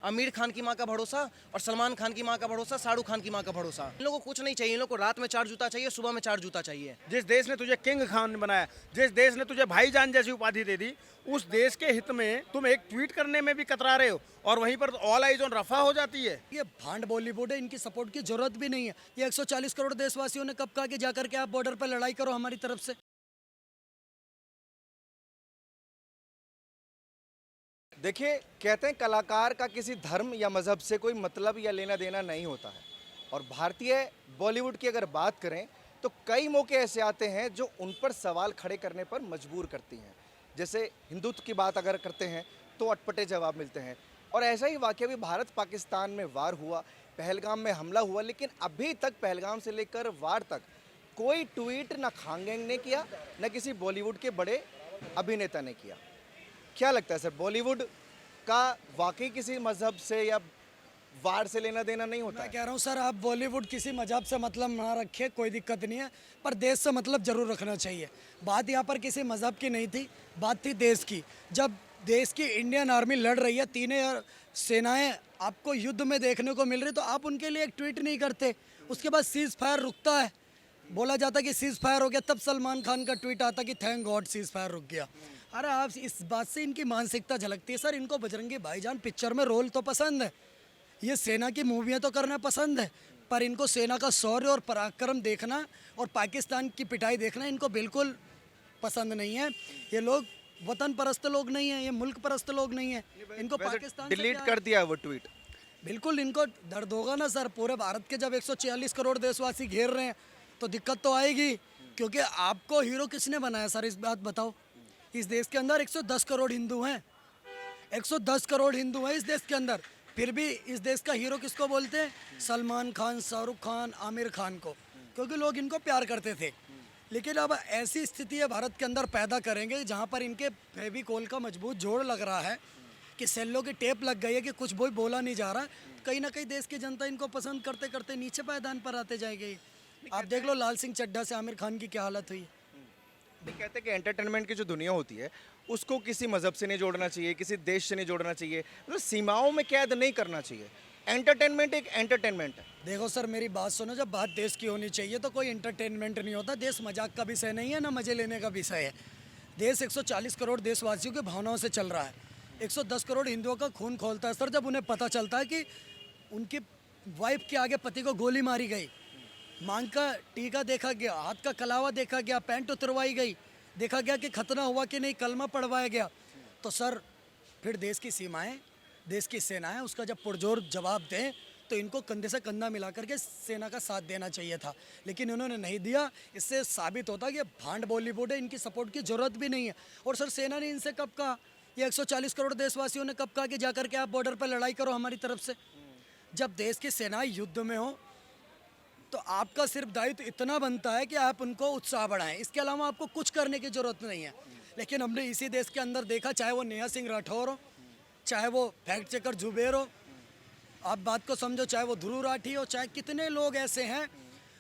आमिर खान की माँ का भरोसा और सलमान खान की माँ का भरोसा, शाहरुख खान की माँ का भरोसा। इन लोगों को कुछ नहीं चाहिए, इन लोगों को रात में 4 जूता चाहिए, सुबह में 4 जूता चाहिए। जिस देश ने तुझे किंग खान बनाया, जिस देश ने तुझे भाईजान जैसी उपाधि दे दी, उस देश के हित में तुम एक ट्वीट करने में भी कतरा रहे हो और वहीं पर ऑल आइज ऑन रफा हो जाती है। ये भांड बॉलीवुड है, इनकी सपोर्ट की जरूरत भी नहीं है। ये 140 करोड़ देशवासियों ने कब कहा कि जाकर के आप बॉर्डर पर लड़ाई करो हमारी तरफ से। देखिए, कहते हैं कलाकार का किसी धर्म या मजहब से कोई मतलब या लेना देना नहीं होता है। और भारतीय बॉलीवुड की अगर बात करें तो कई मौके ऐसे आते हैं जो उन पर सवाल खड़े करने पर मजबूर करती हैं। जैसे हिंदुत्व की बात अगर करते हैं तो अटपटे जवाब मिलते हैं। और ऐसा ही वाकया भी भारत पाकिस्तान में वार हुआ, पहलगाम में हमला हुआ, लेकिन अभी तक पहलगाम से लेकर वार तक कोई ट्वीट ना खांगेंग ने किया, न किसी बॉलीवुड के बड़े अभिनेता ने किया। क्या लगता है सर, बॉलीवुड का वाकई किसी मजहब से या वार से लेना देना नहीं होता मैं है? कह रहा हूँ सर, आप बॉलीवुड किसी मजहब से मतलब ना रखे, कोई दिक्कत नहीं है, पर देश से मतलब जरूर रखना चाहिए। बात यहाँ पर किसी मजहब की नहीं थी, बात थी देश की। जब देश की इंडियन आर्मी लड़ रही है, तीनों सेनाएं आपको युद्ध में देखने को मिल रही, तो आप उनके लिए एक ट्वीट नहीं करते। उसके बाद सीज फायर रुकता है, बोला जाता कि सीज फायर हो गया, तब सलमान खान का ट्वीट आता कि थैंक गॉड सीज फायर रुक गया। अरे आप इस बात से इनकी मानसिकता झलकती है सर। इनको बजरंगी भाईजान पिक्चर में रोल तो पसंद है, ये सेना की मूवियाँ तो करना पसंद है, पर इनको सेना का शौर्य और पराक्रम देखना और पाकिस्तान की पिटाई देखना इनको बिल्कुल पसंद नहीं है। ये लोग वतन परस्त लोग नहीं हैं, ये मुल्क परस्त लोग नहीं हैं। इनको पाकिस्तान से डिलीट प्यार कर दिया वो ट्वीट। बिल्कुल इनको दर्द होगा ना सर। पूरे भारत के जब 146 करोड़ देशवासी घेर रहे हैं तो दिक्कत तो आएगी, क्योंकि आपको हीरो किसने बनाया सर, इस बात बताओ। इस देश के अंदर 110 करोड़ हिंदू हैं, 110 करोड़ हिंदू हैं इस देश के अंदर, फिर भी इस देश का हीरो किसको बोलते हैं? सलमान खान, शाहरुख खान, आमिर खान को, क्योंकि लोग इनको प्यार करते थे। लेकिन अब ऐसी स्थिति है भारत के अंदर पैदा करेंगे जहाँ पर इनके फेविकोल का मजबूत जोड़ लग रहा है कि सेल्लो की टेप लग गई है कि कुछ भी बोला नहीं जा रहा। कहीं ना कहीं देश की जनता इनको पसंद करते करते नीचे पायदान पर आते जाएगी। आप देख लो लाल सिंह चड्ढा से आमिर खान की क्या हालत हुई। नहीं, कहते हैं कि एंटरटेनमेंट की जो दुनिया होती है उसको किसी मजहब से नहीं जोड़ना चाहिए, किसी देश से नहीं जोड़ना चाहिए, मतलब सीमाओं में कैद नहीं करना चाहिए। एंटरटेनमेंट एक एंटरटेनमेंट है। देखो सर, मेरी बात सुनो, जब बात देश की होनी चाहिए तो कोई एंटरटेनमेंट नहीं होता। देश मजाक का विषय नहीं है, ना मजे लेने का विषय है। देश 140 करोड़ देशवासियों की भावनाओं से चल रहा है। 110 करोड़ हिंदुओं का खून खोलता है सर, जब उन्हें पता चलता है कि उनकी वाइफ के आगे पति को गोली मारी गई, मांग का टीका देखा गया, हाथ का कलावा देखा गया, पैंट उतरवाई गई, देखा गया कि खतना हुआ कि नहीं, कलमा पढ़वाया गया, तो सर फिर देश की सीमाएं, देश की सेनाएं उसका जब पुरजोर जवाब दें तो इनको कंधे से कंधा मिला करके सेना का साथ देना चाहिए था, लेकिन इन्होंने नहीं दिया। इससे साबित होता है कि भांड बॉलीवुड है, इनकी सपोर्ट की जरूरत भी नहीं है। और सर सेना ने इनसे कब कहा, ये 140 करोड़ देशवासियों ने कब कहा कि जाकर के आप बॉर्डर पर लड़ाई करो हमारी तरफ से? जब देश की सेनाएं युद्ध में हो तो आपका सिर्फ दायित्व इतना बनता है कि आप उनको उत्साह बढ़ाएं, इसके अलावा आपको कुछ करने की जरूरत नहीं है। लेकिन हमने इसी देश के अंदर देखा, चाहे वो नेहा सिंह राठौर हो, चाहे वो फैक्ट चेकर जुबेर हो, आप बात को समझो, चाहे वो ध्रुव राठी हो, चाहे कितने लोग ऐसे हैं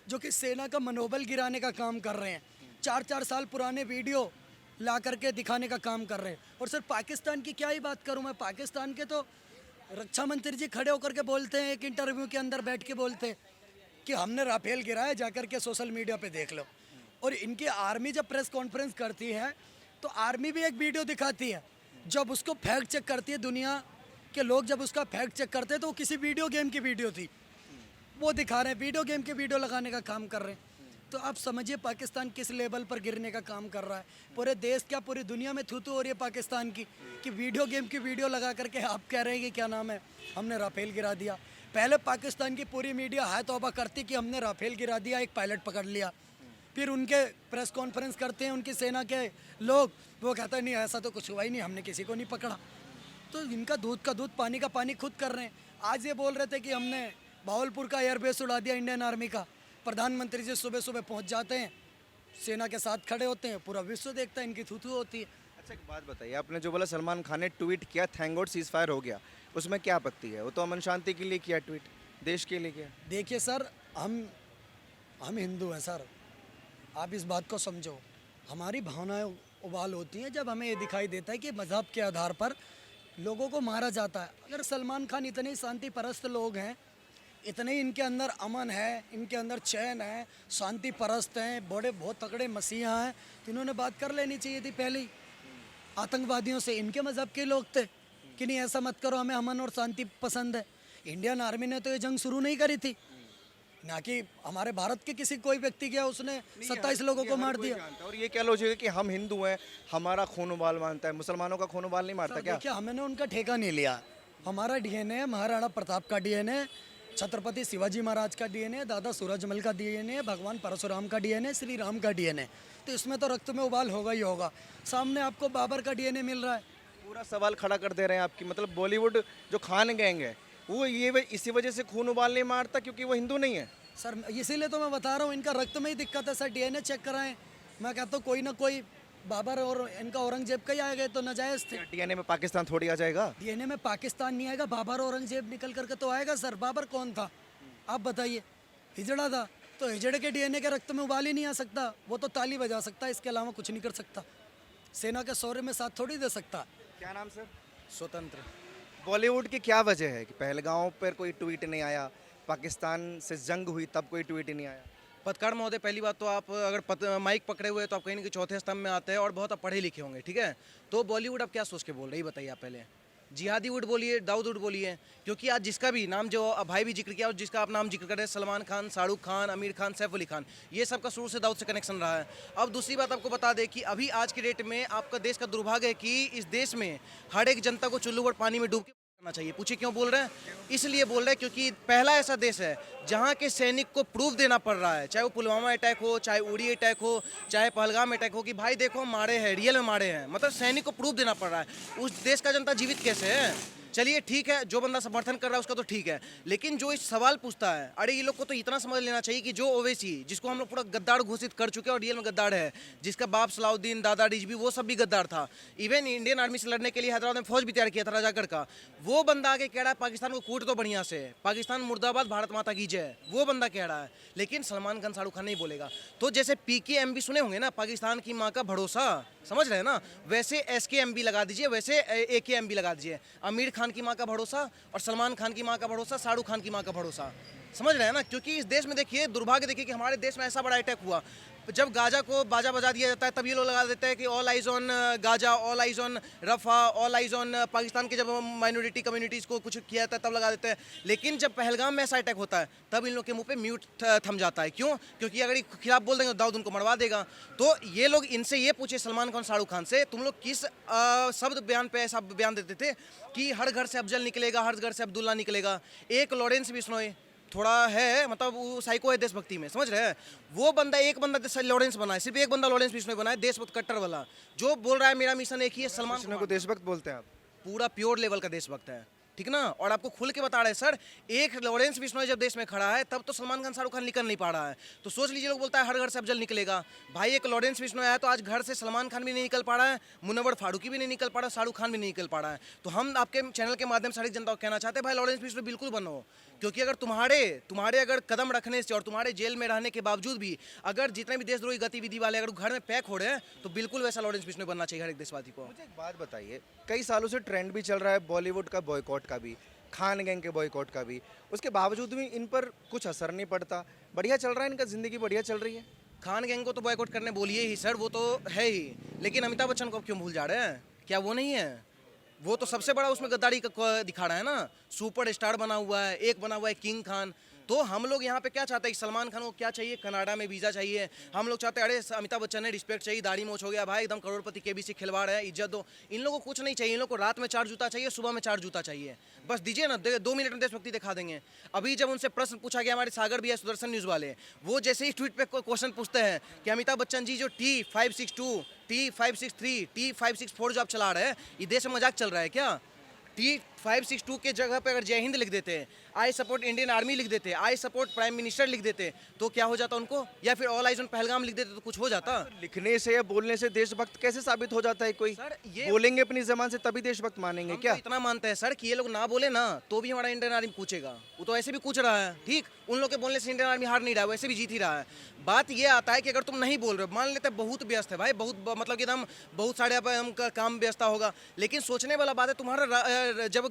जो कि सेना का मनोबल गिराने का काम कर रहे हैं, 4-4 साल पुराने वीडियो ला करके दिखाने का काम कर रहे हैं। और सर पाकिस्तान की क्या ही बात करूं मैं, पाकिस्तान के तो रक्षा मंत्री जी खड़े होकर के बोलते हैं, एक इंटरव्यू के अंदर बैठ के बोलते हैं कि हमने राफेल गिराया, जाकर के सोशल मीडिया पे देख लो। और इनकी आर्मी जब प्रेस कॉन्फ्रेंस करती है तो आर्मी भी एक वीडियो दिखाती है, जब उसको फैक्ट चेक करती है दुनिया के लोग, जब उसका फैक्ट चेक करते हैं तो वो किसी वीडियो गेम की वीडियो थी, वो दिखा रहे हैं, वीडियो गेम की वीडियो लगाने का काम कर रहे हैं। तो आप समझिए पाकिस्तान किस लेवल पर गिरने का काम कर रहा है। पूरे देश क्या पूरी दुनिया में थू थू हो रही है पाकिस्तान की, कि वीडियो गेम की वीडियो लगा करके आप कह रहे हैं कि क्या नाम है, हमने राफेल गिरा दिया। पहले पाकिस्तान की पूरी मीडिया हाय तौबा करती कि हमने राफेल गिरा दिया, एक पायलट पकड़ लिया। फिर उनके प्रेस कॉन्फ्रेंस करते हैं उनकी सेना के लोग, वो कहता है नहीं ऐसा तो कुछ हुआ ही नहीं, हमने किसी को नहीं पकड़ा। तो इनका दूध का दूध पानी का पानी खुद कर रहे हैं। आज ये बोल रहे थे कि हमने भावलपुर का एयरबेस उड़ा दिया इंडियन आर्मी का। प्रधानमंत्री जी सुबह सुबह पहुंच जाते हैं, सेना के साथ खड़े होते हैं, पूरा विश्व देखता है, इनकी थूथू होती है। अच्छा, एक बात बताइए, आपने जो बोला सलमान खान ने ट्वीट किया थैंक गॉड सीज फायर हो गया, उसमें क्या आपत्ति है? वो तो अमन शांति के लिए किया ट्वीट, देश के लिए किया। देखिए सर, हम हिंदू हैं सर, आप इस बात को समझो। हमारी भावनाएं उबाल होती हैं जब हमें ये दिखाई देता है कि मज़हब के आधार पर लोगों को मारा जाता है। अगर सलमान खान इतने शांति परस्त लोग हैं, इतने ही इनके अंदर अमन है, इनके अंदर चैन है, शांति परस्त हैं, बड़े बहुत तगड़े मसीहा हैं, तो इन्होंने बात कर लेनी चाहिए थी पहले ही। आतंकवादियों से इनके मज़हब के लोग थे कि नहीं ऐसा मत करो, हमें अमन और शांति पसंद है। इंडियन आर्मी ने तो ये जंग शुरू नहीं करी थी, ना कि हमारे भारत के किसी कोई व्यक्ति गया उसने 27 लोगों को मार दिया। और ये क्या लॉजिक है कि हम हिंदू हैं, हमारा खून उबाल मानता है, मुसलमानों का खून उबाल नहीं मारता सर, क्या? देखिए हमने उनका ठेका नहीं लिया। हमारा डीएनए महाराणा प्रताप का डीएनए, छत्रपति शिवाजी महाराज का डीएनए, दादा सूरजमल का डीएनए, भगवान परशुराम का डीएनए, श्री राम का डीएनए, तो इसमें तो रक्त में उबाल होगा ही होगा। सामने आपको बाबर का डीएनए मिल रहा है। पूरा सवाल खड़ा कर दे रहे हैं आपकी, मतलब बॉलीवुड जो खान गैंग है वो ये इसी वजह से खून उबाल नहीं मारता क्योंकि वो हिंदू नहीं है। सर इसीलिए तो मैं बता रहा हूँ, इनका रक्त में ही दिक्कत है सर। डीएनए चेक कराएं। मैं कहता हूँ कोई ना कोई बाबर और इनका औरंगजेब का ही आ गए तो नाजायज़ थे। डीएनए में पाकिस्तान थोड़ी आ जाएगा। डीएनए में पाकिस्तान नहीं आएगा, बाबर औरंगजेब निकल करके तो आएगा सर। बाबर कौन था आप बताइए? हिजड़ा था, तो हिजड़े के डीएनए के रक्त में उबाल ही नहीं आ सकता। वो तो ताली बजा सकता है, इसके अलावा कुछ नहीं कर सकता। सेना के शौर्य में साथ थोड़ी दे सकता। क्या नाम सर? स्वतंत्र। बॉलीवुड की क्या वजह है कि पहलगांव पर कोई ट्वीट नहीं आया, पाकिस्तान से जंग हुई तब कोई ट्वीट ही नहीं आया? पत्रकार महोदय, पहली बात तो आप अगर माइक पकड़े हुए हैं तो आप कहीं ना कहीं चौथे स्तंभ में आते हैं और बहुत आप पढ़े लिखे होंगे, ठीक है? तो बॉलीवुड आप क्या सोच के बोल रहे हैं बताइए आप पहले। जिहादी वुड बोलिए, दाऊद वुड बोलिए, क्योंकि आज जिसका भी नाम जो भाई भी जिक्र किया और जिसका आप नाम जिक्र कर रहे हैं, सलमान खान, शाहरुख खान, आमिर खान, सैफ अली खान, ये सबका शुरू से दाऊद से कनेक्शन रहा है। अब दूसरी बात आपको बता दें कि अभी आज के डेट में आपका देश का दुर्भाग्य है कि इस देश में हर एक जनता को चुल्लू भर पानी में डूब के करना चाहिए। पूछिए क्यों बोल रहे हैं? इसलिए बोल रहे हैं क्योंकि पहला ऐसा देश है जहाँ के सैनिक को प्रूफ देना पड़ रहा है, चाहे वो पुलवामा अटैक हो, चाहे उड़ी अटैक हो, चाहे पहलगाम अटैक हो, कि भाई देखो मारे हैं, रियल में मारे हैं। मतलब सैनिक को प्रूफ देना पड़ रहा है। उस देश का जनता जीवित कैसे है? चलिए ठीक है, जो बंदा समर्थन कर रहा है उसका तो ठीक है, लेकिन जो इस सवाल पूछता है, अरे ये लोग को तो इतना समझ लेना चाहिए कि जो ओवैसी, जिसको हम लोग पूरा गद्दार घोषित कर चुके हैं और रियल में गद्दार है, जिसका बाप सलाउद्दीन, दादा रिजवी, वो सब भी गद्दार था। इवन इंडियन आर्मी से लड़ने के लिए हैदराबाद में फौज भी तैयार किया था राजागढ़ का। वो बंदा आगे कह रहा है पाकिस्तान को कूट दो बढ़िया से, पाकिस्तान मुर्दाबाद, भारत माता की जय, वो बंदा कह रहा है। लेकिन सलमान खान, शाहरुख खान नहीं बोलेगा। तो जैसे PKMB सुने होंगे ना, पाकिस्तान की माँ का भरोसा, समझ रहे हैं ना, वैसे SKMB लगा दीजिए, वैसे AKMB लगा दीजिए। आमिर खान की माँ का भरोसा और सलमान खान की माँ का भरोसा, शाहरुख खान की माँ का भरोसा, समझ रहे हैं ना? क्योंकि इस देश में देखिए, दुर्भाग्य देखिए कि हमारे देश में ऐसा बड़ा अटैक हुआ, जब गाजा को बाजा बजा दिया जाता है तब ये लोग लगा देते हैं कि all eyes on Gaza, all eyes on Rafah, all eyes on Pakistan के। जब माइनॉरिटी कम्युनिटीज़ को कुछ किया जाता है तब लगा देते हैं, लेकिन जब पहलगाम में ऐसा अटैक होता है तब इन लोग के मुंह पे म्यूट थम जाता है। क्यों? क्योंकि अगर ये खिलाफ बोल देंगे तो दाऊद उनको मरवा देगा। तो ये लोग, इनसे ये पूछे सलमान खान, शाहरुख खान से, तुम लोग किस शब्द बयान पे ऐसा बयान देते थे कि हर घर से अफजल निकलेगा, हर घर से अब्दुल्ला निकलेगा? एक लॉरेंस बिश्नोई थोड़ा है, मतलब वो साइको है देशभक्ति में, समझ रहे हैं? वो बंदा, एक बंदा लॉरेंस बना है, सिर्फ एक बंदा लॉरेंस बिश्नोई बना है, देशभक्त कट्टर वाला, जो बोल रहा है मेरा मिशन एक ही है। सलमान कृष्ण को देशभक्त बोलते हैं आप? पूरा प्योर लेवल का देशभक्त है, ठीक ना? और आपको खुल के बता रहे हैं सर, एक लॉरेंस बिश्नोई जब देश में खड़ा है तब तो सलमान खान, शाहरुख खान निकल नहीं पा रहा है। तो सोच लीजिए, लोग बोलता है हर घर से अफजल निकलेगा, भाई एक लॉरेंस बिश्नोई आया तो आज घर से सलमान खान भी नहीं निकल पा रहा है, मुनव्वर फारूकी भी नहीं निकल पा रहा, शाहरुख खान भी नहीं निकल पा रहा है। तो हम आपके चैनल के माध्यम से हर एक जनता को कहना चाहते हैं, भाई लॉरेंस बिश्नोई बिल्कुल बनो, क्योंकि अगर तुम्हारे अगर कदम रखने से और तुम्हारे जेल में रहने के बावजूद भी अगर जितने भी देशद्रोही गतिविधि वाले अगर घर में पैक हो रहे हैं तो बिल्कुल वैसा लॉरेंस बिश्नोई बनना चाहिए हर एक देशवासी को। मुझे एक बात बताइए, कई सालों से ट्रेंड भी चल रहा है बॉलीवुड का बॉयकॉट का भी, खान गैंग के बॉयकॉट का भी, उसके बावजूद भी इन पर कुछ असर नहीं पड़ता। बढ़िया चल रहा है, इनका ज़िंदगी बढ़िया चल रही है। खान गैंग को तो बॉयकॉट करने बोलिए ही सर, वो तो है ही, लेकिन अमिताभ बच्चन को क्यों भूल जा रहे हैं? क्या वो नहीं है? वो तो सबसे बड़ा उसमें गद्दारी का दिखा रहा है ना, सुपर स्टार बना हुआ है, एक बना हुआ है किंग खान। तो हम लोग यहाँ पे क्या चाहते हैं कि सलमान खान को क्या चाहिए? कनाडा में वीज़ा चाहिए। हम लोग चाहते हैं अरे अमिताभ बच्चन ने रिस्पेक्ट चाहिए, दाढ़ी मोछ हो गया भाई, एकदम करोड़पति KBC खिलवाड़ है, इज्जत दो। इन लोगों को कुछ नहीं चाहिए, इन लोग को रात में 4 जूता चाहिए, सुबह में 4 जूता चाहिए, बस दीजिए ना, 2 मिनट में देशभक्ति दिखा देंगे। अभी जब उनसे प्रश्न पूछा गया, हमारे सागर भी है सुदर्शन न्यूज़ वाले, वो जैसे ही ट्वीट पे क्वेश्चन पूछते हैं कि अमिताभ बच्चन जी जो T562, T563, T564 जो आप चला रहे हैं, ये देश में मजाक चल रहा है क्या? 562 के जगह पे अगर जय हिंद लिख देते, आई सपोर्ट इंडियन आर्मी लिख देते, आई सपोर्ट प्राइम मिनिस्टर लिख देते, तो क्या हो जाता उनको? या फिर ऑल आइज ऑन पहलगाम लिख देते तो कुछ हो जाता? लिखने से या बोलने से देशभक्त कैसे साबित हो जाता है कोई? सर ये बोलेंगे अपनी जबान से तभी देशभक्त मानेंगे हम क्या? तो इतना मानते हैं सर कि ये लोग ना बोले ना तो भी हमारा इंडियन आर्मी पूछेगा, वो तो ऐसे भी पूछ रहा है, ठीक? उन लोग के बोलने से इंडियन आर्मी हार नहीं रहा है, वैसे भी जीत ही रहा है। बात ये आता है कि अगर तुम नहीं बोल रहे हो, मान लेते हैं बहुत व्यस्त है भाई, बहुत मतलब कि एकदम बहुत सारे हम का काम व्यस्त होगा, लेकिन सोचने वाला बात है तुम्हारा जब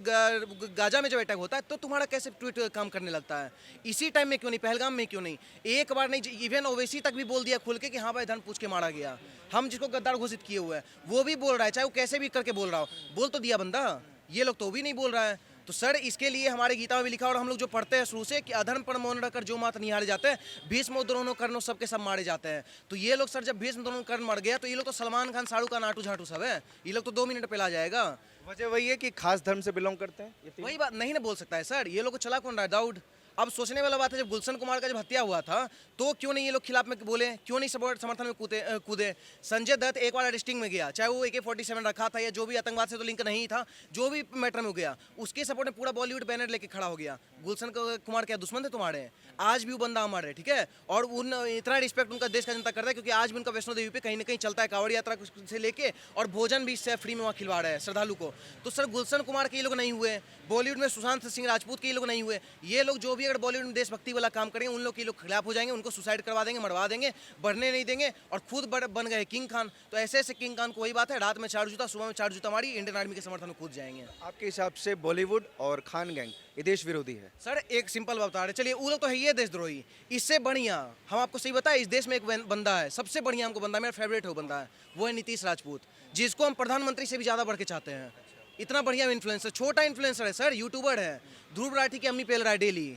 गाजा में जब अटैक होता है तो तुम्हारा कैसे ट्वीट काम करने लगता है? इसी टाइम में क्यों नहीं, पहलगाम में क्यों नहीं? एक बार नहीं, इवन ओवैसी तक भी बोल दिया खुल के कि हाँ भाई धन पूछ के मारा गया, हम जिसको गद्दार घोषित किए हुए हैं वो भी बोल रहा है, चाहे वो कैसे भी करके बोल रहा हो, बोल तो दिया बंदा। ये लोग तो भी नहीं बोल रहा है। तो सर इसके लिए हमारे गीता में भी लिखा और हम लोग जो पढ़ते हैं शुरू से कि अधर्म पर मौन रहकर जो मात निहारे जाते हैं, भीष्म द्रोण कर्ण सबके सब मारे जाते हैं। तो ये लोग सर जब भीष्म द्रोण कर्ण मर गया तो ये लोग तो सलमान खान, शाहरुख खान, आटू झाटू सब है, ये लोग तो 2 मिनट पे ला जाएगा। वजह वही है कि खास धर्म से बिलोंग करते हैं ये तीन? वही बात नहीं ना बोल सकता है सर, ये लोग को चला कौन रहा है? डाउट। अब सोचने वाला बात है, जब गुलशन कुमार का जब हत्या हुआ था तो क्यों नहीं ये लोग खिलाफ में बोले, क्यों नहीं समर्थन में कूदे? संजय दत्त एक बार अरेस्टिंग में गया, चाहे वो AK-47 रखा था या जो भी आतंकवाद से तो लिंक नहीं था, जो भी मैटर में गया उसके सपोर्ट में पूरा बॉलीवुड बैनर लेके खड़ा हो गया। गुलशन कुमार क्या दुश्मन थे तुम्हारे? आज भी वो बंदा अमर है, ठीक है? और उन इतना रिस्पेक्ट उनका देश का जनता करता है क्योंकि आज भी उनका वैष्णो देवी पे कहीं ना कहीं चलता है, कांवड़ यात्रा से लेके, और भोजन भी इससे फ्री में वहाँ खिलवा रहा है श्रद्धालु को। तो सर गुलशन कुमार के ये लोग नहीं हुए, बॉलीवुड में सुशांत सिंह राजपूत के ये लोग नहीं हुए, ये लोग जो भी अगर बॉलीवुड में देशभक्ति वाला काम करेंगे उन लोग के लोग खिलाफ हो जाएंगे, उनको सुसाइड करवा देंगे, मरवा देंगे, बढ़ने नहीं देंगे, और खुद बन गए किंग खान। तो ऐसे ऐसे किंग खान को वही बात है, रात में 4 जूता, सुबह में 4 जूता मारी, इंडियन आर्मी के समर्थन में कूद जाएंगे। आपके हिसाब से बॉलीवुड और खान गैंग ये देश विरोधी है? सर एक सिंपल बात बता रहे, चलिए वो लोग तो है ये देशद्रोही, इससे बढ़िया हम आपको सही बताएं, इस देश में एक बंदा है, सबसे बढ़िया हमको बंदा, मेरा फेवरेट है वो बंदा है, वो है नीतीश राजपूत, जिसको हम प्रधानमंत्री से भी ज़्यादा बढ़ के चाहते हैं। इतना बढ़िया इन्फ्लुएंसर, छोटा इन्फ्लुएंसर है सर, यूट्यूबर है, ध्रुव राठी की अम्मी पेल रहा है डेली,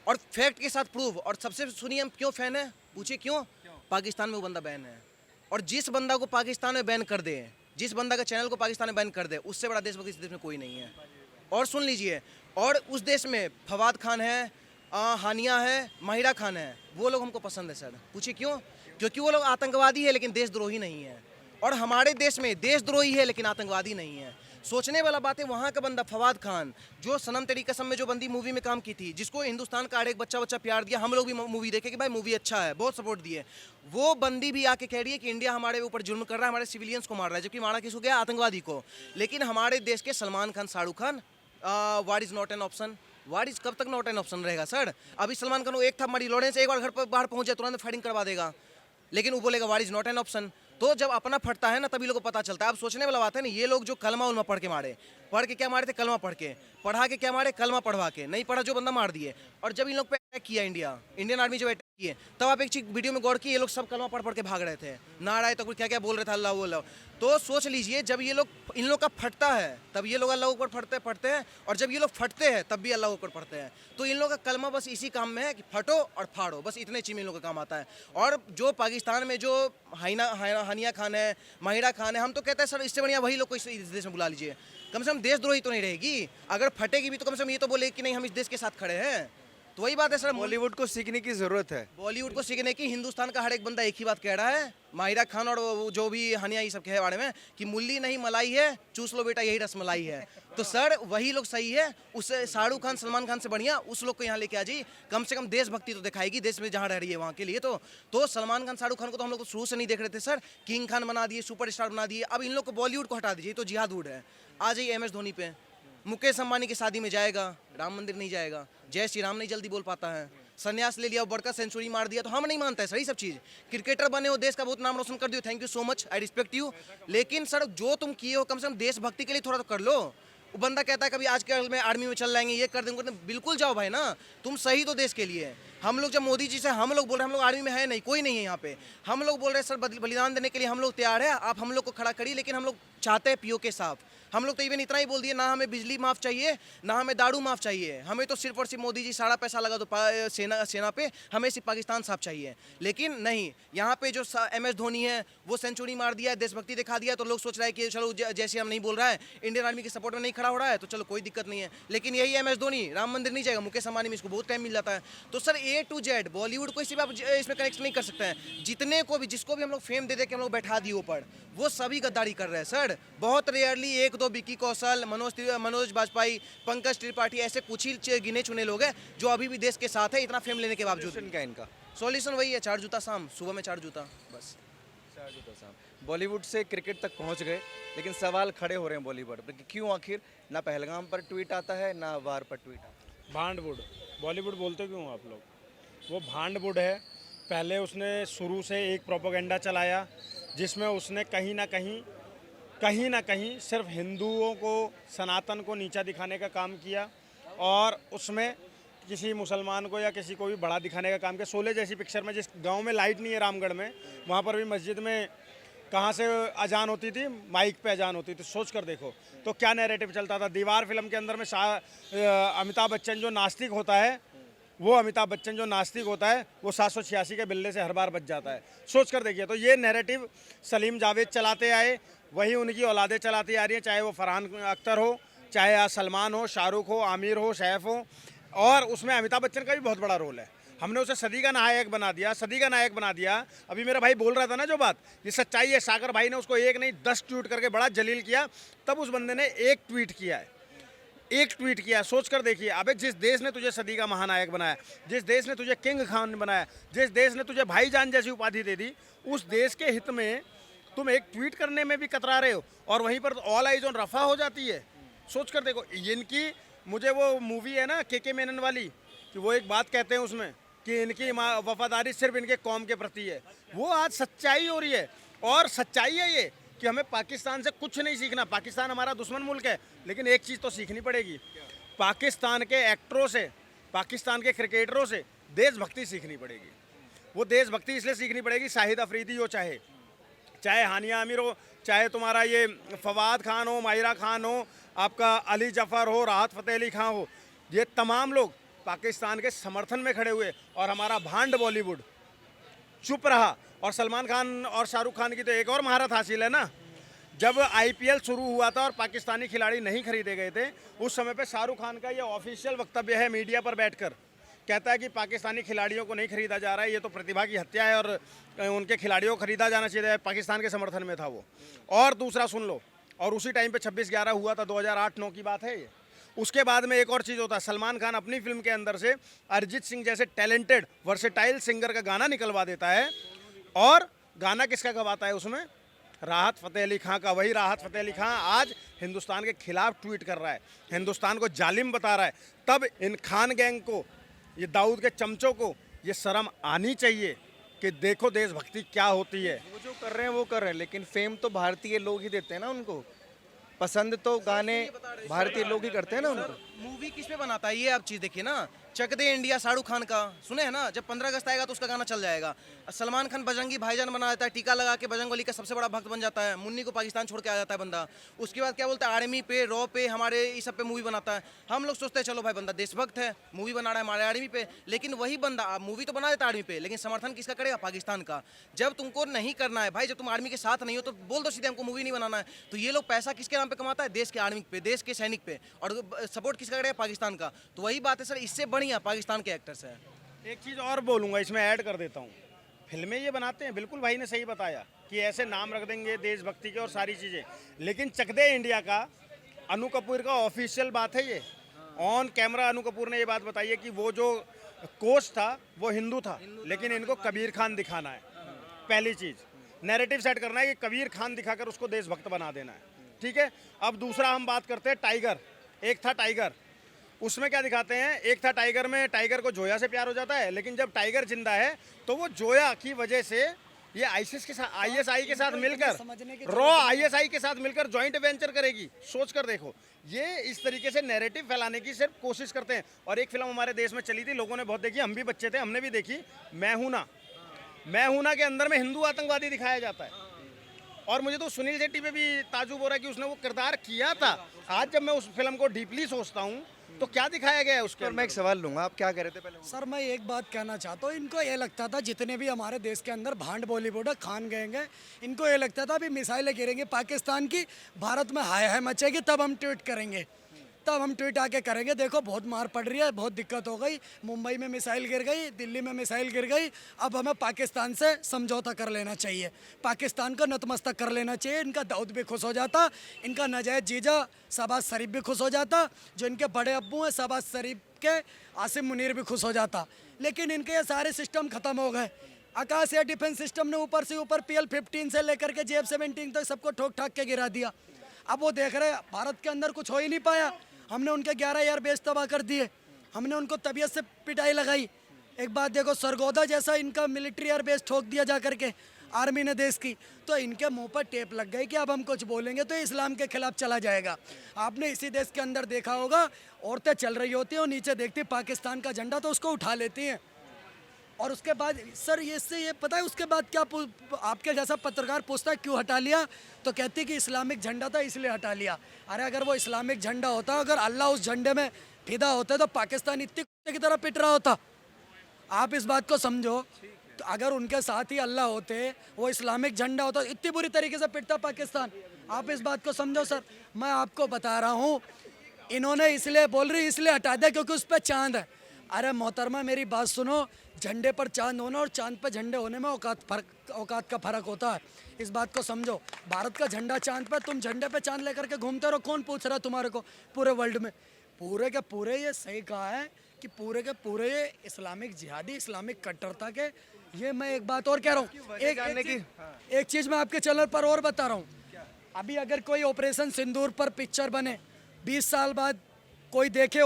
और फैक्ट के साथ प्रूफ। और सबसे सुनिए हम क्यों फैन है, पूछिए क्यों? पाकिस्तान में वो बंदा बैन है, और जिस बंदा को पाकिस्तान में बैन कर दे, जिस बंदा का चैनल को पाकिस्तान में बैन कर दे, उससे बड़ा देशभक्त इस देश में कोई नहीं है। और सुन लीजिए, और उस देश में फवाद खान है, हानिया है, माहिरा खान है, वो लोग हमको पसंद है सर। पूछिए क्यों? क्योंकि वो लोग आतंकवादी है लेकिन देशद्रोही नहीं है, और हमारे देश में देशद्रोही है लेकिन आतंकवादी नहीं है। सोचने वाला बात है, वहाँ का बंदा फवाद खान जो सनम तेरी कसम में जो बंदी मूवी में काम की थी, जिसको हिंदुस्तान का हर एक बच्चा प्यार दिया, हम लोग भी मूवी देखे कि भाई मूवी अच्छा है, बहुत सपोर्ट दिए, वो बंदी भी आके कह रही है कि इंडिया हमारे ऊपर जुल्म कर रहा है, हमारे सिविलियंस को मार रहा है, जबकि मारा किसको गया? आतंकवादी को। लेकिन हमारे देश के Salman Khan, Shahrukh Khan, what is not an option? What is कब तक नॉट एन ऑप्शन रहेगा सर? अभी सलमान खान एक था मारी, लॉरेंस एक बार घर पर बाहर पहुंच जाए तुरंत फायरिंग करवा देगा, लेकिन वो बोलेगा what is not an option. तो जब अपना फटता है ना तभी लोगों को पता चलता है। अब सोचने वाला बात है ना, ये लोग जो कलमा उलमा पढ़ के मारे, पढ़ के क्या मारे थे? कलमा पढ़ के, पढ़ा के क्या मारे? कलमा पढ़वा के, नहीं पढ़ा जो बंदा मार दिए। और जब इन लोग पे अटैक किया इंडियन आर्मी जब अटैक किए, तब आप एक चीज वीडियो में गौर किए, ये लोग सब कलमा पढ़ के भाग रहे थे, नाराय तो क्या क्या बोल रहे थे, अल्लाह वो अल्लाह। तो सोच लीजिए, जब ये लोग इन लोग का फटता है तब ये लोग अल्लाह ऊपर पढ़ते हैं, और जब ये लोग फटते हैं तब भी अल्लाह ऊपर पढ़ते हैं। तो इन लोग का कलमा बस इसी काम में है कि फटो और फाड़ो, बस इतने चीज में इन लोग का काम आता है। और जो पाकिस्तान में जो हानिया खान है, माहिरा खान है, हम तो कहते हैं सर इससे बढ़िया वही लोग को इस देश में बुला लीजिए, कम से कम देशद्रोही तो नहीं रहेगी। अगर फटेगी भी तो कम से कम ये तो बोले कि नहीं हम इस देश के साथ खड़े हैं। तो वही बात है सर, बॉलीवुड को सीखने की जरूरत है। बॉलीवुड को सीखने की, हिंदुस्तान का हर एक बंदा एक ही बात कह रहा है, माहिरा खान और जो भी हनिया ये सब के बारे में, कि मुल्ली नहीं मलाई है, चूस लो बेटा यही रसमलाई है। तो सर वही लोग सही है, उससे शाहरुख खान, सलमान खान से बढ़िया उस लोग को यहाँ लेके आ जाइए, कम से कम देशभक्ति तो दिखाएगी देश में जहाँ रह रही है वहाँ के लिए। तो सलमान खान, शाहरुख खान को तो हम लोग तो शुरू से नहीं देख रहे थे सर, किंग खान बना दिए, सुपरस्टार बना दिए। अब इन लोग को बॉलीवुड को हटा दीजिए तो जिहाद वुड है। आ जाइए MS धोनी पे, मुकेश अंबानी की शादी में जाएगा, राम मंदिर नहीं जाएगा, जय श्री राम नहीं जल्दी बोल पाता है, संन्यास ले लिया, बड़का सेंचुरी मार दिया, तो हम नहीं मानते सर ये सब चीज़। क्रिकेटर बने हो, देश का बहुत नाम रोशन कर दियो, thank you so much, I respect you, लेकिन सर जो तुम किए हो कम से कम देशभक्ति के लिए थोड़ा तो कर लो। वो बंदा कहता है कभी आज कल में आर्मी में चल जाएंगे, ये कर देंगे, बिल्कुल जाओ भाई ना, तुम सही तो देश के लिए। हम लोग जब मोदी जी से हम लोग बोल रहे हैं हम लोग आर्मी में है नहीं, कोई नहीं है यहाँ पे, हम लोग बोल रहे हैं सर बलिदान देने के लिए हम लोग तैयार है, आप हम लोग को खड़ा करिए, लेकिन हम लोग चाहते हैं POK साफ। हम लोग तो इवन इतना ही बोल दिए, ना हमें बिजली माफ़ चाहिए, ना हमें दारू माफ़ चाहिए, हमें तो सिर्फ और सिर्फ मोदी जी सारा पैसा लगा दो सेना पे, हमें सिर्फ पाकिस्तान साफ चाहिए। लेकिन नहीं, यहाँ पे जो MS धोनी है वो सेंचुरी मार दिया है, देशभक्ति दिखा दिया, तो लोग सोच रहे हैं कि चलो जैसे हम नहीं बोल रहा है, इंडियन आर्मी के सपोर्ट में नहीं खड़ा हो रहा है, तो चलो कोई दिक्कत नहीं है। लेकिन यही MS धोनी राम मंदिर नहीं जाएगा, मुकेश अंबानी में इसको बहुत टाइम मिल जाता है। तो sir A to Z Bollywood को इसी आप इसमें कनेक्ट नहीं कर सकते हैं। जितने को भी जिसको भी हम लोग फेम दे दे के हम लोग बैठा दिए ऊपर, वो सभी गद्दारी कर रहे हैं सर। बहुत रेयरली 1 तो विकी कौशल, मनोज बाजपेयी, पंकज त्रिपाठी, ऐसे कुछ ही गिने चुने लोग हैं जो अभी भी देश के साथ है इतना फेम लेने के बावजूद। क्या है इनका? सॉल्यूशन वही है, 4 जूता शाम, सुबह में 4 जूता बस। बॉलीवुड से क्रिकेट तक पहुंच गए, लेकिन सवाल खड़े हो रहे हैं बॉलीवुड पर कि क्यों आखिर ना पहलगाम पर ट्वीट आता है ना वार पर ट्वीट आता है। भांडवुड बॉलीवुड बोलते क्यों आप लोग? वो भांडवुड है। पहले उसने शुरू से एक प्रोपेगेंडा चलाया जिसमें उसने कहीं ना कहीं सिर्फ हिंदुओं को, सनातन को नीचा दिखाने का काम किया और उसमें किसी मुसलमान को या किसी को भी बड़ा दिखाने का काम किया। शोले जैसी पिक्चर में जिस गांव में लाइट नहीं है रामगढ़ में, वहाँ पर भी मस्जिद में कहाँ से अजान होती थी? माइक पे अजान होती थी। सोच कर देखो तो क्या नैरेटिव चलता था। दीवार फिल्म के अंदर में अमिताभ बच्चन जो नास्तिक होता है, वो अमिताभ बच्चन जो नास्तिक होता है वो 786 के बिल्ले से हर बार बच जाता है। सोच कर देखिए। तो ये नैरेटिव सलीम जावेद चलाते आए, वही उनकी औलादें चलाती आ रही हैं, चाहे वो फरहान अख्तर हो, चाहे आज सलमान हो, शाहरुख हो, आमिर हो, सैफ हो। और उसमें अमिताभ बच्चन का भी बहुत बड़ा रोल है। हमने उसे सदी का नायक बना दिया। अभी मेरा भाई बोल रहा था ना जो बात, ये सच्चाई है। सागर भाई ने उसको 1 नहीं 10 ट्वीट करके बड़ा जलील किया, तब उस बंदे ने एक ट्वीट किया। सोच कर देखिए, अबे जिस देश ने तुझे सदी का महानायक बनाया, जिस देश ने तुझे किंग खान बनाया, जिस देश ने तुझे भाईजान जैसी उपाधि दे दी, उस देश के हित में तुम एक ट्वीट करने में भी कतरा रहे हो और वहीं पर ऑल आइज ऑन रफा हो जाती है। सोच कर देखो। इनकी, मुझे वो मूवी है ना के मेनन वाली, कि वो एक बात कहते हैं उसमें कि इनकी वफादारी सिर्फ इनके कौम के प्रति है, वो आज सच्चाई हो रही है। और सच्चाई है ये कि हमें पाकिस्तान से कुछ नहीं सीखना। पाकिस्तान हमारा दुश्मन मुल्क है, लेकिन एक चीज़ तो सीखनी पड़ेगी, पाकिस्तान के एक्टरों से, पाकिस्तान के क्रिकेटरों से देशभक्ति सीखनी पड़ेगी। वो देशभक्ति इसलिए सीखनी पड़ेगी, शाहिद अफरीदी हो, चाहे हानिया आमिर हो, चाहे तुम्हारा ये फवाद खान हो, माहिरा खान हो, आपका अली जफ़र हो, राहत फ़तेह अली खान हो, ये तमाम लोग पाकिस्तान के समर्थन में खड़े हुए। और हमारा भांड बॉलीवुड चुप रहा। और सलमान खान और शाहरुख खान की तो एक और महारत हासिल है ना, जब आईपीएल शुरू हुआ था और पाकिस्तानी खिलाड़ी नहीं खरीदे गए थे, उस समय पे शाहरुख खान का ये ऑफिशियल वक्तव्य है मीडिया पर बैठकर, कहता है कि पाकिस्तानी खिलाड़ियों को नहीं खरीदा जा रहा है, ये तो प्रतिभा की हत्या है और उनके खिलाड़ियों को खरीदा जाना चाहिए। पाकिस्तान के समर्थन में था वो। और दूसरा सुन लो, और उसी टाइम पे 26/11 हुआ था, 2008-9 की बात है ये। उसके बाद में एक और चीज़ होता है, सलमान खान अपनी फिल्म के अंदर से अरिजीत सिंह जैसे टैलेंटेड वर्सेटाइल सिंगर का गाना निकलवा देता है। और गाना किसका गवाता है उसमें? राहत फ़तेह अली खां का। वही राहत फ़तेह अली खां आज हिंदुस्तान के खिलाफ ट्वीट कर रहा है, हिंदुस्तान को जालिम बता रहा है। तब इन खान गैंग को, ये दाऊद के चमचों को ये शर्म आनी चाहिए कि देखो देशभक्ति क्या होती है। वो जो कर रहे हैं वो कर रहे हैं, लेकिन फेम तो भारतीय लोग ही देते हैं ना उनको। पसंद तो गाने भारतीय लोग ही करते हैं ना उनको। मूवी किस पे बनाता है ये आप चीज़ देखिए ना। चक दे इंडिया शाहरुख खान का सुने हैं ना, जब 15 अगस्त आएगा तो उसका गाना चल जाएगा। सलमान खान बजरंगी भाईजान बना देता है, टीका लगा के बजरंगबली का सबसे बड़ा भक्त बन जाता है, मुन्नी को पाकिस्तान छोड़ के आ जाता है बंदा। उसके बाद क्या बोलता है, आर्मी पे, रॉ पे, हमारे इस सब पे मूवी बनाता है। हम लोग सोचते हैं चलो भाई बंदा देशभक्त है, मूवी बना रहा है हमारे आर्मी पे, लेकिन वही बंदा मूवी तो बना देता है आर्मी पे, लेकिन समर्थन किसका करेगा? पाकिस्तान का। जब तुमको नहीं करना है भाई, जब तुम आर्मी के साथ नहीं हो तो बोल दो सीधे हमको मूवी नहीं बनाना है। तो ये लोग पैसा किसके नाम पे कमाता है? देश के आर्मी पे, देश के सैनिक पे, और सपोर्ट किसका करेगा? पाकिस्तान का। तो वही बात है सर, इससे बढ़िया पाकिस्तान के एक्टर्स हैं। एक चीज़ और बोलूँगा, इसमें ऐड कर देता हूँ। फिल्में ये बनाते हैं, बिल्कुल भाई ने सही बताया कि ऐसे नाम रख देंगे देशभक्ति के और सारी चीज़ें, लेकिन चक दे इंडिया का अनु कपूर का ऑफिशियल बात है ये। ऑन कैमरा अनु कपूर ने ये बात बताई है कि वो जो कोच था वो हिंदू था, लेकिन इनको कबीर खान दिखाना है। पहली चीज़ नैरेटिव सेट करना है कि कबीर खान दिखाकर उसको देशभक्त बना देना है। ठीक है। अब दूसरा हम बात करते हैं टाइगर। एक था टाइगर, उसमें क्या दिखाते हैं? एक था टाइगर में, टाइगर को जोया से प्यार हो जाता है, लेकिन जब टाइगर जिंदा है तो वो जोया की वजह से ये आईएसआई के साथ, आईएसआई के साथ मिलकर, रॉ आईएसआई के साथ मिलकर जॉइंट वेंचर करेगी। सोच कर देखो, ये इस तरीके से नैरेटिव फैलाने की सिर्फ कोशिश करते हैं। और एक फिल्म हमारे देश में चली थी, लोगों ने बहुत देखी, हम भी बच्चे थे, हमने भी देखी, मैं हूं ना के अंदर में हिंदू आतंकवादी दिखाया जाता है। और मुझे तो सुनील शेट्टी पे भी ताजुब हो रहा है कि उसने वो किरदार किया था। आज जब मैं उस फिल्म को डीपली सोचता हूँ तो क्या दिखाया गया है उसके। और मैं एक सवाल लूँगा, आप क्या कह रहे थे पहले? सर मैं एक बात कहना चाहता हूँ, इनको ये लगता था जितने भी हमारे देश के अंदर भांड बॉलीवुड है, खान गैंग है, इनको ये लगता था अभी मिसाइलें गिरेंगी पाकिस्तान की, भारत में हाय हाय मचेगी, तब हम ट्वीट करेंगे। तब हम ट्वीट आके करेंगे देखो बहुत मार पड़ रही है, बहुत दिक्कत हो गई, मुंबई में मिसाइल गिर गई, दिल्ली में मिसाइल गिर गई, अब हमें पाकिस्तान से समझौता कर लेना चाहिए, पाकिस्तान को नतमस्तक कर लेना चाहिए। इनका दाऊद भी खुश हो जाता, इनका नाजायज़ जीजा शहबाज शरीफ भी खुश हो जाता, जो इनके बड़े अब्बू हैं शहबाज शरीफ के आसिम मुनीर भी खुश हो जाता। लेकिन इनके ये सारे सिस्टम ख़त्म हो गए। आकाश एयर डिफेंस सिस्टम ने ऊपर से ऊपर PL-15 से लेकर के JF-17 तक सबको ठोक ठाक के गिरा दिया। अब वो देख रहे हैं भारत के अंदर कुछ हो ही नहीं पाया, हमने उनके 11 एयर बेस तबाह कर दिए, हमने उनको तबीयत से पिटाई लगाई। एक बात देखो, सरगोदा जैसा इनका मिलिट्री एयर बेस ठोक दिया जा करके आर्मी ने देश की, तो इनके मुंह पर टेप लग गई कि अब हम कुछ बोलेंगे तो इस्लाम के खिलाफ चला जाएगा। आपने इसी देश के अंदर देखा होगा, औरतें चल रही होती हैं और नीचे देखती पाकिस्तान का झंडा तो उसको उठा लेती हैं। और उसके बाद सर ये पता है उसके बाद क्या आपके जैसा पत्रकार पूछता है क्यों हटा लिया, तो कहती कि इस्लामिक झंडा था इसलिए हटा लिया। अरे अगर वो इस्लामिक झंडा होता, अगर अल्लाह उस झंडे में फिदा होता तो पाकिस्तान इतनी कुत्ते की तरह पिट रहा होता। आप इस बात को समझो, तो अगर उनके साथ ही अल्लाह होते, वो इस्लामिक झंडा होता, इतनी बुरी तरीके से पिटता पाकिस्तान। आप इस बात को समझो सर, मैं आपको बता रहा हूँ, इन्होंने इसलिए बोल रही इसलिए हटा दिया क्योंकि उस पर चांद है। अरे मोहतरमा मेरी बात सुनो, झंडे पर चांद होना और चांद पर झंडे होने में औकात का फ़र्क होता है। इस बात को समझो, भारत का झंडा चांद पर, तुम झंडे पे चांद लेकर के घूमते रहो, कौन पूछ रहा है तुम्हारे को पूरे वर्ल्ड में। पूरे के पूरे ये सही कहा है कि पूरे के पूरे ये इस्लामिक जिहादी, इस्लामिक कट्टरता के, ये मैं एक बात और कह रहा हूँ, एक चीज़ मैं आपके चैनल पर और बता रहा हूँ। अभी अगर कोई ऑपरेशन सिंदूर पर पिक्चर बने, 20 साल बाद कोई देखे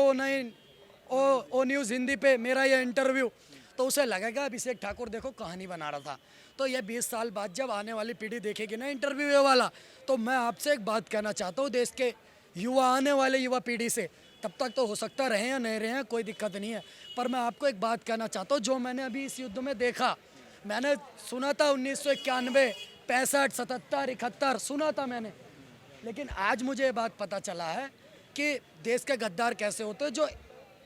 ओ न्यूज़ हिंदी पे मेरा ये इंटरव्यू, तो उसे लगेगा अभिषेक ठाकुर देखो कहानी बना रहा था। तो ये 20 साल बाद जब आने वाली पीढ़ी देखेगी ना इंटरव्यू ये वाला, तो मैं आपसे एक बात कहना चाहता हूँ देश के युवा, आने वाले युवा पीढ़ी से, तब तक तो हो सकता रहे या नहीं रहे, कोई दिक्कत नहीं है, पर मैं आपको एक बात कहना चाहता हूँ, जो मैंने अभी इस युद्ध में देखा, मैंने सुना था 1991, 65, 77, 71 सुना था मैंने, लेकिन आज मुझे ये बात पता चला है कि देश के गद्दार कैसे होते हैं, जो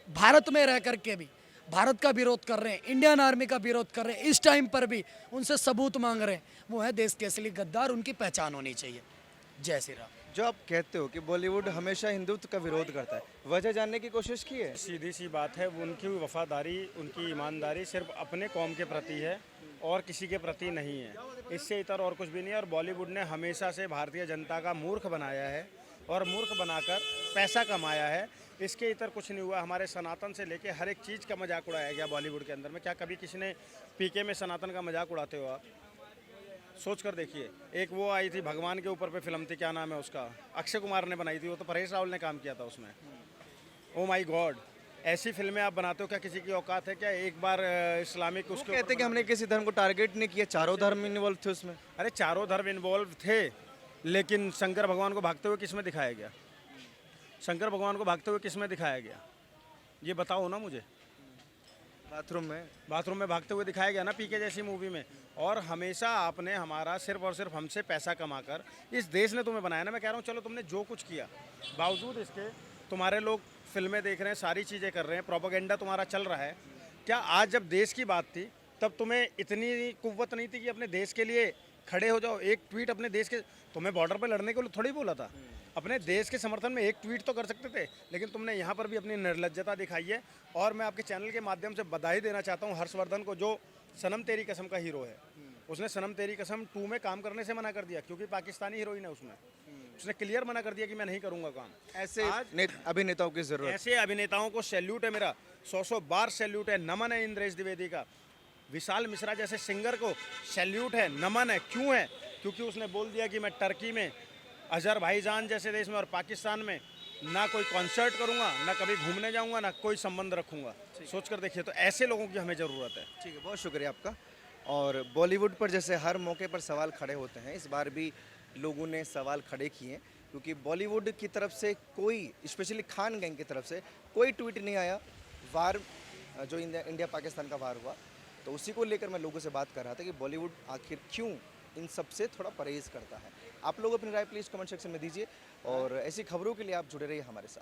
भारत में रह करके भी भारत का विरोध कर रहे हैं, इंडियन आर्मी का विरोध कर रहे हैं, इस टाइम पर भी उनसे सबूत मांग रहे हैं, वो है देश के असली गद्दार, उनकी पहचान होनी चाहिए। जय श्री राम। जो आप कहते हो कि बॉलीवुड हमेशा हिंदुत्व का विरोध करता है, वजह जानने की कोशिश की है? सीधी सी बात है, वो उनकी वफादारी, उनकी ईमानदारी सिर्फ अपने कौम के प्रति है और किसी के प्रति नहीं है, इससे इतर और कुछ भी नहीं है। और बॉलीवुड ने हमेशा से भारतीय जनता का मूर्ख बनाया है और मूर्ख बनाकर पैसा कमाया है, इसके इतर कुछ नहीं हुआ। हमारे सनातन से लेके हर एक चीज़ का मजाक उड़ाया गया बॉलीवुड के अंदर में। क्या कभी किसी ने पीके में सनातन का मजाक उड़ाते हो आप? सोच कर देखिए। एक वो आई थी भगवान के ऊपर पे फिल्म थी, क्या नाम है उसका, अक्षय कुमार ने बनाई थी, वो तो परेश रावल ने काम किया था उसमें। ओ माय गॉड, ऐसी फिल्में आप बनाते हो? क्या किसी की औकात है क्या? एक बार इस्लामिक उसके कहते हैं कि हमने किसी धर्म को टारगेट नहीं किया, चारों धर्म इन्वॉल्व थे उसमें। अरे चारों धर्म इन्वॉल्व थे, लेकिन शंकर भगवान को भागते हुए किस में दिखाया गया? शंकर भगवान को भागते हुए किस में दिखाया गया, ये बताओ ना मुझे। बाथरूम में भागते हुए दिखाया गया ना, पीके जैसी मूवी में। और हमेशा आपने हमारा सिर्फ और सिर्फ हमसे पैसा कमाकर, इस देश ने तुम्हें बनाया ना। मैं कह रहा हूँ चलो तुमने जो कुछ किया, बावजूद इसके तुम्हारे लोग फिल्में देख रहे हैं, सारी चीज़ें कर रहे हैं, प्रोपेगेंडा तुम्हारा चल रहा है। क्या आज जब देश की बात थी तब तुम्हें इतनी कुव्वत नहीं थी कि अपने देश के लिए खड़े हो जाओ? एक ट्वीट अपने देश के, तुम्हें बॉर्डर पर लड़ने के लिए थोड़ी बोला था, अपने देश के समर्थन में एक ट्वीट तो कर सकते थे, लेकिन तुमने यहाँ पर भी अपनी निर्लज्जता दिखाई है। और मैं आपके चैनल के माध्यम से बधाई देना चाहता हूँ हर्षवर्धन को, जो सनम तेरी कसम का हीरो है। उसने सनम तेरी कसम 2 में काम करने से मना कर दिया क्योंकि पाकिस्तानी हीरोइन है उसमें। उसने क्लियर मना कर दिया कि मैं नहीं करूँगा काम। ऐसे अभिनेताओं की जरूरत, ऐसे अभिनेताओं को सैल्यूट है मेरा, 100 बार सैल्यूट है, नमन है इंद्रेश द्विवेदी का। विशाल मिश्रा जैसे सिंगर को सैल्यूट है, नमन है। क्यों है? क्योंकि उसने बोल दिया कि मैं टर्की में, अजरबैजान जैसे देश में और पाकिस्तान में ना कोई कॉन्सर्ट करूंगा, ना कभी घूमने जाऊंगा, ना कोई संबंध रखूंगा। सोच कर देखिए, तो ऐसे लोगों की हमें ज़रूरत है। ठीक है, बहुत शुक्रिया आपका। और बॉलीवुड पर जैसे हर मौके पर सवाल खड़े होते हैं, इस बार भी लोगों ने सवाल खड़े किए, क्योंकि बॉलीवुड की तरफ से कोई, स्पेशली खान गैंग की तरफ से कोई ट्वीट नहीं आया। वार जो इंडिया पाकिस्तान का वार हुआ, तो उसी को लेकर मैं लोगों से बात कर रहा था कि बॉलीवुड आखिर क्यों इन सब से थोड़ा परहेज करता है। आप लोग अपनी राय प्लीज़ कमेंट सेक्शन में दीजिए, और ऐसी खबरों के लिए आप जुड़े रहिए हमारे साथ।